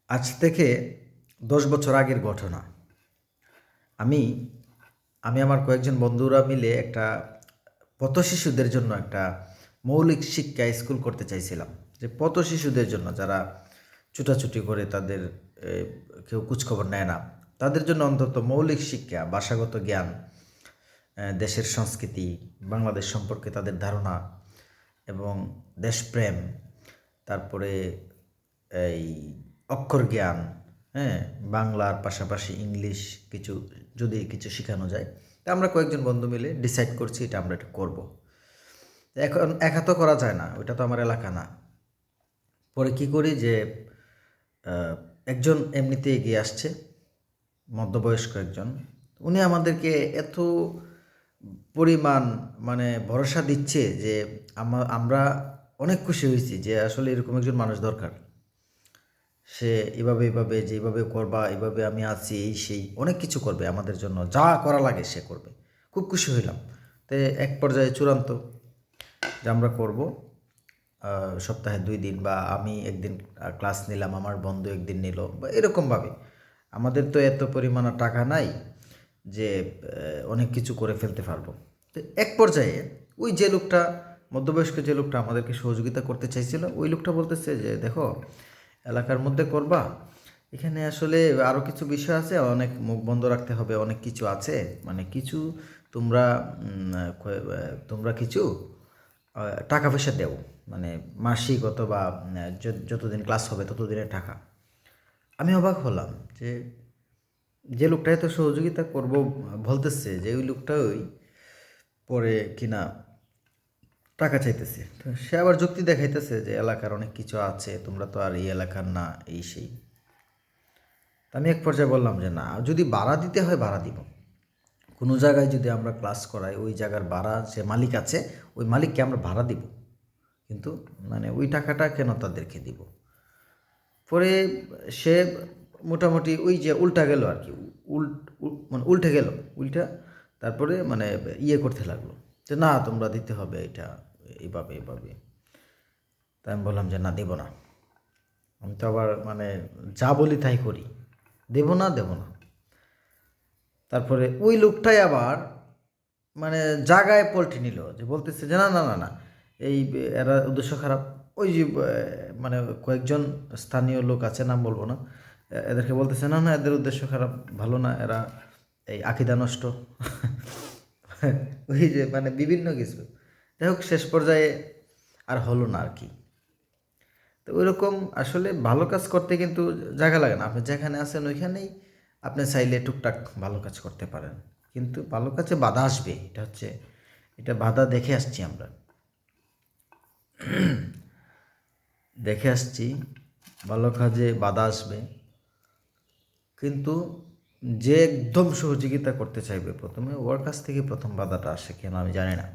আজ থেকে ১০ বছর আগের ঘটনা। আমি আমি আমার কয়েকজন বন্ধুরা মিলে একটা পথশিশুদের জন্য একটা মৌলিক শিক্ষা স্কুল করতে চাইছিলাম। যে পথশিশুদের জন্য যারা ছুটাছুটি করে তাদের এ কেউ খোঁজখবর নেয় না। তাদের জন্য অন্তত মৌলিক শিক্ষা, ভাষাগত জ্ঞান, দেশের সংস্কৃতি, বাংলাদেশ সম্পর্কে তাদের ধারণা এবং দেশপ্রেম, তারপরে এই অক্ষর জ্ঞান, হ্যাঁ? বাংলার পাশাপাশি ইংলিশ যদি কিছু শেখানো যায়। তা আমরা কয়েকজন বন্ধু মিলে ডিসাইড করছি এটা আমরা এটা করব। এখন একা তো করা যায় না, ওইটা তো আমার এলাকা না। পরে কি করি যে একজন এমনিতে এগিয়ে আসছে, মধ্যবয়স্ক একজন। উনি আমাদেরকে এত পরিমাণ মানে ভরসা দিচ্ছে যে আমরা অনেক খুশি হয়েছি যে আসলে এরকম একজন মানুষ দরকার। সে এভাবে যে এভাবে করবা, এভাবে আমি আছি, এই সেই অনেক কিছু করবে আমাদের জন্য, যা করা লাগে সে করবে। খুব খুশি হইলাম। তো এক পর্যায়ে চূড়ান্ত যে আমরা করব সপ্তাহে ২ দিন, বা আমি একদিন ক্লাস নিলাম, আমার বন্ধু একদিন নিল, বা এরকমভাবে। আমাদের তো এত পরিমাণ টাকা নাই যে অনেক কিছু করে ফেলতে পারবো। তো এক পর্যায়ে ওই যে লোকটা, মধ্যবয়স্ক যে লোকটা আমাদেরকে সহযোগিতা করতে চাইছিল, ওই লোকটা বলতেছে যে দেখো, এলাকার মধ্যে করবা, এখানে আসলে আরও কিছু বিষয় আছে, অনেক মুখ বন্ধ রাখতে হবে, অনেক কিছু আছে, মানে কিছু তোমরা তোমরা কিছু টাকা পয়সা দেও, মানে মাসিক অথবা যতদিন ক্লাস হবে ততদিনের টাকা। আমি অবাক হলাম যে যে লোকটা এত সহযোগিতা করব বলতেছে, যে ওই লোকটা ওই পরে কিনা টাকা চাইতেছে। তো সে আবার যুক্তি দেখাইতেছে যে এলাকার অনেক কিছু আছে, তোমরা তো আর এই এলাকার না, এই সেই। আমি এক পর্যায়ে বললাম যে না, যদি ভাড়া দিতে হয় ভাড়া দিব। কোনো জায়গায় যদি আমরা ক্লাস করাই, ওই জায়গার ভাড়া যে মালিক আছে, ওই মালিককে আমরা ভাড়া দিব, কিন্তু মানে ওই টাকাটা কেন তাদেরকে দিব। পরে সে মোটামুটি ওই যে উল্টা গেল আর কি, মানে উল্টে গেল, উল্টা তারপরে মানে ইয়ে করতে লাগলো যে না, তোমরা দিতে হবে এটা, এইভাবে এইভাবে। তাই আমি বললাম যে না, দেব না। আমি তো আবার মানে যা বলি তাই করি, দেব না, দেব না। তারপরে ওই লোকটাই আবার মানে জাগায় পল্টি নিল, যে বলতেছে যে না না না না, এই এরা উদ্দেশ্য খারাপ। ওই যে মানে কয়েকজন স্থানীয় লোক আছে, নাম বলবো না, এদেরকে বলতেছে না না, এদের উদ্দেশ্য খারাপ, ভালো না, এরা এই আকিদা নষ্ট। ওই যে মানে বিভিন্ন কিছু। যাই হোক, শেষ পর্যায়ে আর হলো না আর কি। তো ওইরকম আসলে ভালো কাজ করতে কিন্তু জায়গা লাগে না। আপনি যেখানে আছেন ওইখানেই আপনি চাইলে টুকটাক ভালো কাজ করতে পারেন, কিন্তু ভালো কাজে বাধা আসবে, এটা বাধা দেখে আসছি আমরা, দেখে আসছি। ভালো কাজে বাধা আসবে, কিন্তু যে একদম সহযোগিতা করতে চাইবে প্রথমে, ওর কাছ থেকে প্রথম বাধাটা আসে কেন আমি জানি না।